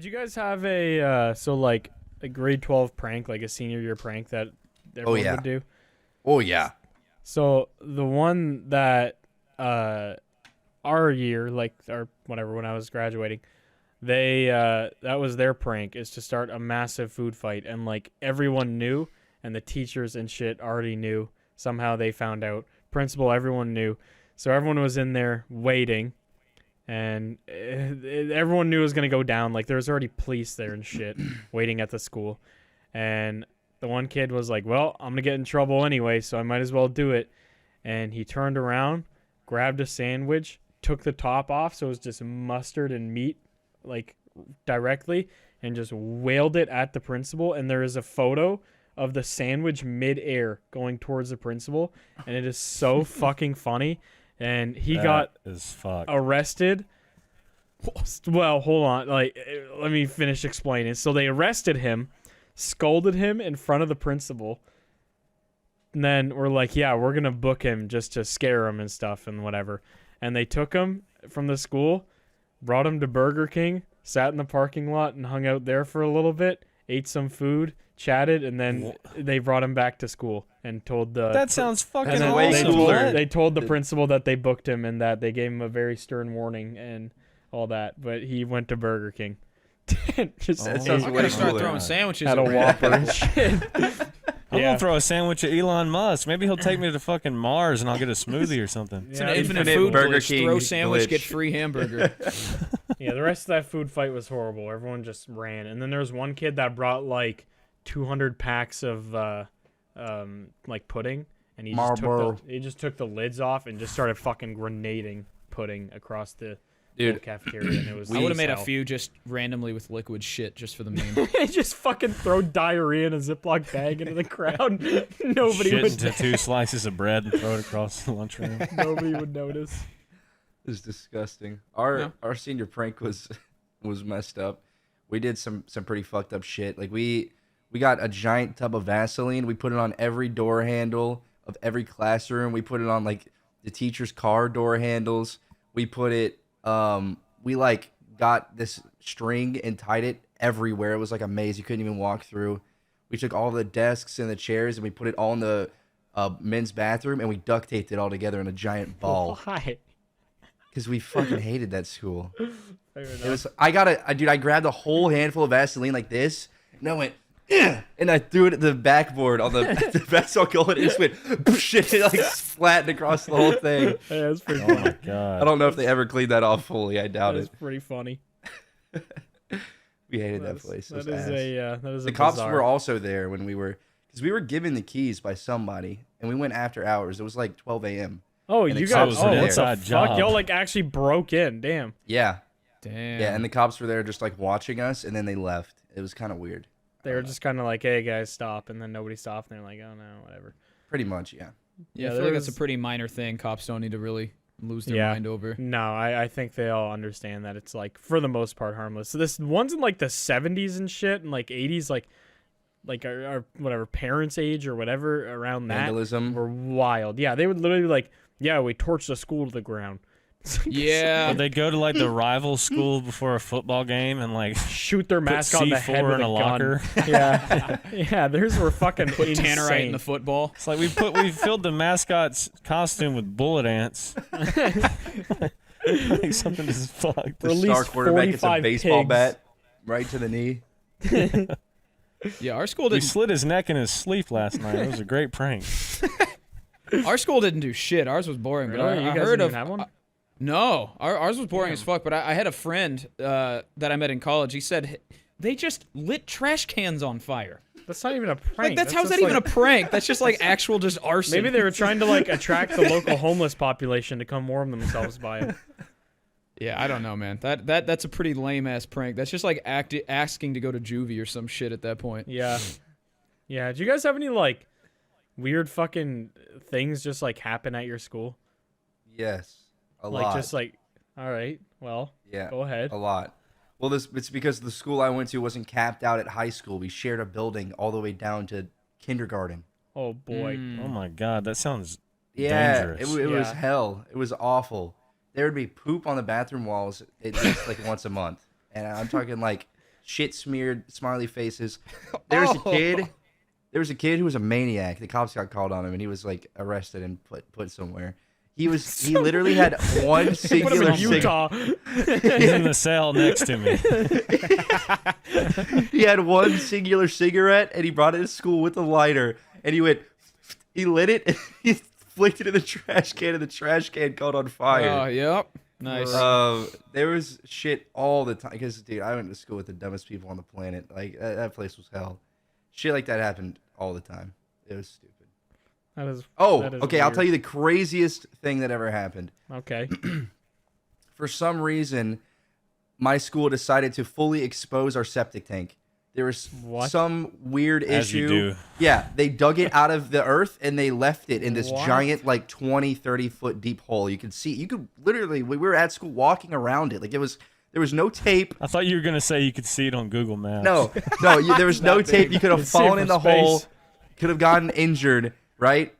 Did you guys have a a grade 12 prank, like a senior year prank that everyone would do? Oh yeah. So the one that our year, like or whatever, when I was graduating, they that was their prank, is to start a massive food fight, and like everyone knew, and the teachers and shit already knew. Somehow they found out. Principal, everyone knew. So everyone was in there waiting, and everyone knew it was going to go down. Like, there was already police there and shit waiting at the school. And the one kid was like, well, I'm going to get in trouble anyway, so I might as well do it. And he turned around, grabbed a sandwich, took the top off, so it was just mustard and meat, like, directly, and just wailed it at the principal. And there is a photo of the sandwich mid-air going towards the principal, and it is so fucking funny. And he got arrested. Well, hold on. Like, let me finish explaining. So they arrested him, scolded him in front of the principal. And then we're like, yeah, we're going to book him just to scare him and stuff and whatever. And they took him from the school, brought him to Burger King, sat in the parking lot and hung out there for a little bit, ate some food, chatted, and then they brought him back to school and told the... That sounds fucking awesome. They told the principal that they booked him and that they gave him a very stern warning and all that, but he went to Burger King. Just I'm gonna start throwing sandwiches at a Whopper and shit. I'm gonna throw a sandwich at Elon Musk. Maybe he'll take me to fucking Mars and I'll get a smoothie or something. It's an infinite food Burger King throw sandwich, get free hamburger. Yeah, the rest of that food fight was horrible. Everyone just ran. And then there was one kid that brought like 200 packs of like pudding, and he just took the lids off and just started fucking grenading pudding across the cafeteria. And it was I would have made a few just randomly with liquid shit just for the meme. Just fucking throw diarrhea in a Ziploc bag into the crowd. Nobody shit would into 2 slices of bread and throw it across the lunchroom. Nobody would notice. It was disgusting. Our senior prank was messed up. We did some pretty fucked up shit. Like we got a giant tub of Vaseline. We put it on every door handle of every classroom. We put it on like the teacher's car door handles. We put it we like got this string and tied it everywhere. It was like a maze. You couldn't even walk through. We took all the desks and the chairs and we put it all in the men's bathroom, and we duct taped it all together in a giant ball. Why? Because we fucking hated that school. It was I grabbed a whole handful of Vaseline like this, and I went, and I threw it at the backboard on the basketball goal, and it just went shit, like flattened across the whole thing. Yeah, that's pretty funny. Oh my god! I don't know if they ever cleaned that off fully. I doubt it. That's pretty funny. We hated that place. That is the cops were also there when because we were given the keys by somebody, and we went after hours. It was like 12 a.m. Oh, and you guys! Oh, what the inside fuck? job. Y'all like actually broke in? Damn. Yeah. Damn. Yeah, and the cops were there just like watching us, and then they left. It was kind of weird. They were just kind of like, "Hey guys, stop," and then nobody stopped, and they're like, "Oh no, whatever." Pretty much, yeah. Yeah, I feel like that's a pretty minor thing. Cops don't need to really lose their mind over. No, I think they all understand that it's like for the most part harmless. So this one's in like the 70s and shit, and like 80s, like our whatever parents' age or whatever around that Vandalism were wild. Yeah, they would literally be like, "Yeah, we torched the school to the ground." Yeah, or they go to like the rival school before a football game and like shoot their mascot in the head with in a locker. Yeah, yeah. Theirs were fucking put insane. Tannerite in the football. It's like we filled the mascot's costume with bullet ants. Like something is fucked. The star quarterback gets a baseball bat right to the knee. Yeah, our school didn't. We slit his neck in his sleep last night. It was a great prank. Our school didn't do shit. Ours was boring. Really? But I you guys heard didn't of have one? No, ours was boring as fuck. But I had a friend that I met in college. He said they just lit trash cans on fire. That's not even a prank. Like, how's that even a prank? That's just like actual just arson. Maybe they were trying to like attract the local homeless population to come warm themselves by it. Yeah, I don't know, man. That's a pretty lame ass prank. That's just like asking to go to juvie or some shit at that point. Yeah, yeah. Do you guys have any like weird fucking things just like happen at your school? Yes. A like, lot. Just like, all right, well, yeah, go ahead. A lot. Well, it's because the school I went to wasn't capped out at high school. We shared a building all the way down to kindergarten. Oh boy. Oh my god, that sounds dangerous. It was hell. It was awful. There would be poop on the bathroom walls at least like once a month, and I'm talking like shit smeared, smiley faces. There was a kid. There was a kid who was a maniac. The cops got called on him, and he was like arrested and put somewhere. He literally had one singular Utah. He's in the cell next to me. He had one singular cigarette, and he brought it to school with a lighter, and he lit it, and he flicked it in the trash can, and the trash can caught on fire. Oh, yep. Nice. There was shit all the time. Because, dude, I went to school with the dumbest people on the planet. Like, that place was hell. Shit like that happened all the time. It was stupid. That is. Oh, that is okay. I'll weird. tell you the craziest thing that ever happened. Okay. For some reason, my school decided to fully expose our septic tank. There was some weird As issue. you do. Yeah, they dug it out of the earth and they left it in this What? giant, like 20, 30 foot deep hole. You could literally, we were at school walking around it. Like there was no tape. I thought you were gonna say you could see it on Google Maps. No, there was no tape. You could have It's safe fallen from in the space. hole, could have gotten injured, right?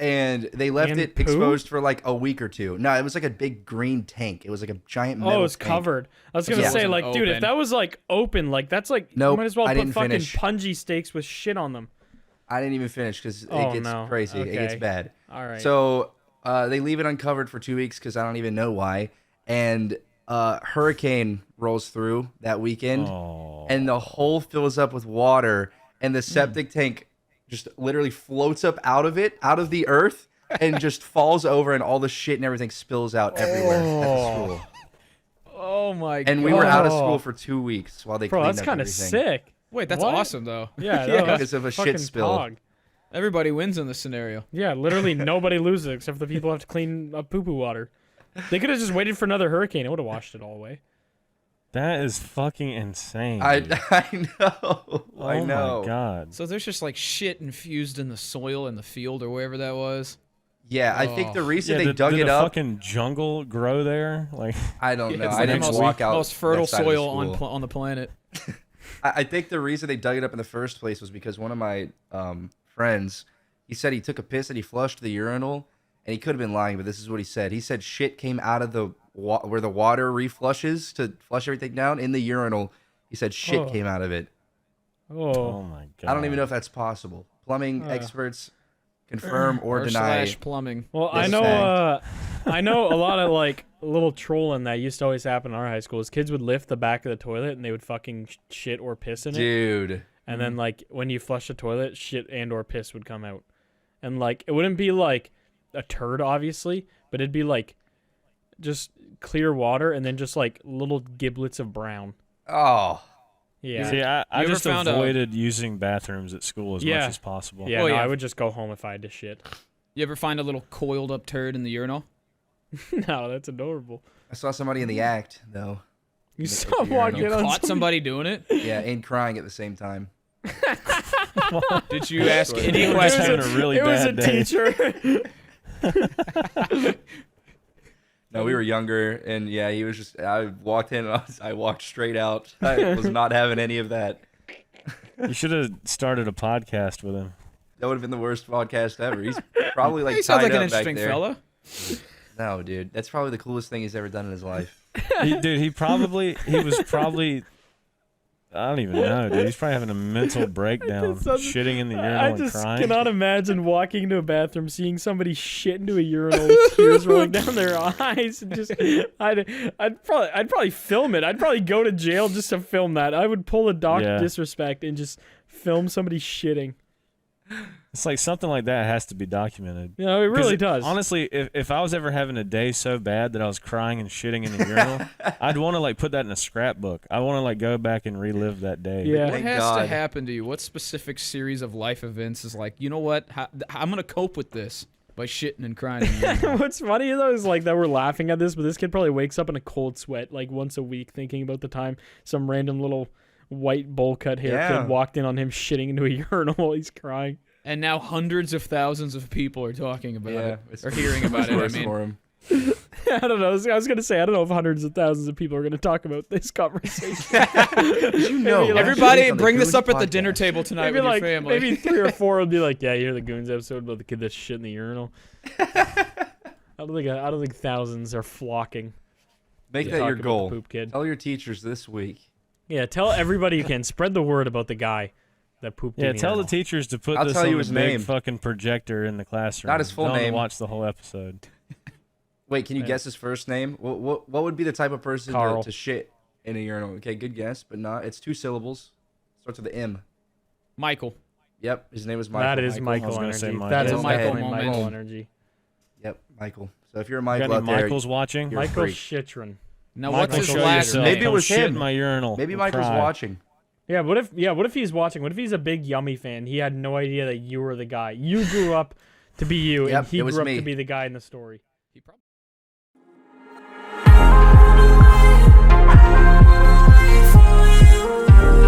And they left And it poo? exposed for like a week or two. No, it was like a big green tank. It was like a giant metal Oh, it's tank. covered. I was gonna Yeah. say, It like, wasn't dude, if open. that was like open, like that's like Nope, you might as well I put didn't fucking finish. punji steaks with shit on them. I didn't even finish because it Oh, gets no. crazy. It gets Okay. bad. All right. So they leave it uncovered for 2 weeks because I don't even know why. And hurricane rolls through that weekend, Oh. and the hole fills up with water, and the septic tank just literally floats up out of the earth, and just falls over, and all the shit and everything spills out everywhere at the school. Oh my god. And we were out of Oh. school for 2 weeks while they Bro, cleaned that's up kind of everything. sick. Wait, that's What? awesome though. Yeah, Yeah, no, that's because of a shit fucking spill. pog. Everybody wins in this scenario. Yeah, literally nobody loses except for the people who have to clean up poo-poo water. They could have just waited for another hurricane. It would have washed it all away. That is fucking insane. I dude. know. I know. Oh my god. So there's just like shit infused in the soil in the field or wherever that was. Yeah, I think the reason they did, dug did it the up, fucking jungle grow there? Like, I don't know. It's I the didn't most, walk out most fertile that side of the soil school. on the planet. I think the reason they dug it up in the first place was because one of my friends, he said he took a piss and he flushed the urinal, and he could have been lying, but this is what he said. He said shit came out of the where the water reflushes to flush everything down in the urinal. He said shit Oh. came out of it. oh Oh, my god. I don't even know if that's possible. Plumbing experts confirm or deny. / plumbing. well, This I know. fact. I know a lot of like little trolling that used to always happen in our high schools. Kids would lift the back of the toilet and they would fucking shit or piss in it, Dude. and then like when you flush the toilet, shit and or piss would come out, and like it wouldn't be like a turd, obviously, but it'd be like just clear water and then just like little giblets of brown. Oh. Yeah. See, I You ever just found a- avoided using bathrooms at school as Yeah. much as possible. Yeah, Oh, no, yeah. I would just go home if I had to shit. You ever find a little coiled up turd in the urinal? No, that's adorable. I saw somebody in the act, though. You the saw urinal. walking You in on caught somebody doing it? Yeah, and crying at the same time. Did you ask It any was questions? having a really it was a bad day. teacher. No, we were younger, and yeah, he was just. I walked in, and I walked straight out. I was not having any of that. You should have started a podcast with him. That would have been the worst podcast ever. He's probably like He sounds tied like an up back interesting there. fella. No, dude, that's probably the coolest thing he's ever done in his life. Dude, he was probably, I don't even know, dude. He's probably having a mental breakdown, sounds- shitting in the urinal I and just crying. cannot imagine walking into a bathroom, seeing somebody shit into a urinal with tears rolling down their eyes, and just I'd probably film it. I'd probably go to jail just to film that. I would pull a Doc Yeah. Disrespect and just film somebody shitting. It's like something like that has to be documented. You know, it 'Cause really does. Honestly, if I was ever having a day so bad that I was crying and shitting in the urinal, I'd want to like put that in a scrapbook. I want to like go back and relive that day. Yeah. What Thank has to God. happen to you? What specific series of life events is like, you know what? I'm going to cope with this by shitting and crying. in the urinal. What's funny though is like that we're laughing at this, but this kid probably wakes up in a cold sweat like once a week, thinking about the time some random little white bowl cut hair Yeah. kid walked in on him shitting into a urinal while he's crying. And now hundreds of thousands of people are talking about it. it's Or hearing about it, I worse mean. for him. I don't know. I was gonna say I don't know if hundreds of thousands of people are gonna talk about this conversation. You know, Maybe, like, Everybody, on the bring this Goons up at the podcast. dinner table tonight maybe with like your family. maybe 3 or 4 would be like, yeah, you hear the Goons episode about the kid that shit in the urinal. I don't think thousands are flocking. Make to that talk your about the goal. poop kid. Tell your teachers this week. Yeah, tell everybody you can. Spread the word about the guy that pooped. Yeah, in the tell the urinal. teachers to put I'll this tell on you the his big name. fucking projector in the classroom. Not his full Tell them to name. watch the whole episode. Wait, can you guess his first name? What would be the type of person Carl. to shit in a urinal? Okay, good guess, but not. It's 2 syllables. Starts with the M. Michael. Yep, his name is Michael. That is I Michael was gonna energy. say Michael. That It's is a Michael definitely moment. Michael energy. Yep, Michael. So if you're a Got Michael any out there, Michaels watching? You're a Michael freak. Shitron. Now, Michael, what's his show last yourself. name? Maybe it Come was shit him. in my urinal. maybe and Michael's cry. watching. Yeah, what if he's watching? What if he's a big Yummy fan? He had no idea that you were the guy. You grew up to be you, Yep, and he it was grew up me. to be the guy in the story. He probably- For you.